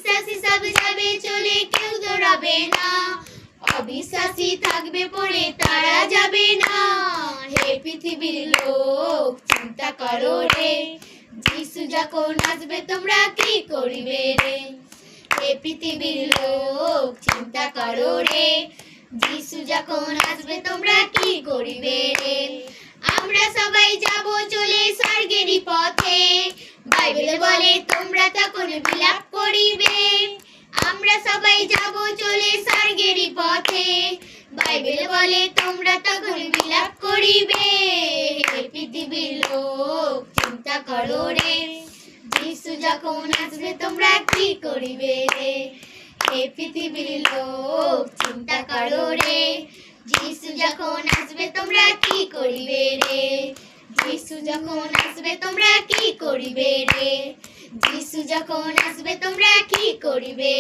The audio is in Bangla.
অবিশ্বাসী সব যাবে চলে, কেউ দৌড়াবে না। অবিশ্বাসী থাকবে পড়ে, তারা যাবে না। হে পৃথিবীর লোক, চিন্তা করো রে, যিশু যখন আসবে তোমরা কি করিবে রে। হে পৃথিবীর লোক, চিন্তা করো রে, যিশু যখন আসবে তোমরা কি করিবে রে। আমরা সবাই যাব চলে স্বর্গেরই পথে, বাইবেল বলে তোমরা তখন বিলাপ করিবে। আমরা সবাই যাব চলে স্বর্গেরই পথে, বাইবেল বলে তোমরা তখন বিলাপ করিবে। হে পৃথিবীর লোক, চিন্তা করো রে, যিশু যখন আসবে তোমরা কি করিবে রে। হে পৃথিবীর লোক, চিন্তা করো রে, যিশু যখন আসবে তোমরা কি করিবে রে। যিশু যখন আসবে তোমরা কি করিবে রে। যিশু যখন আসবে তোমরা কি করিবে।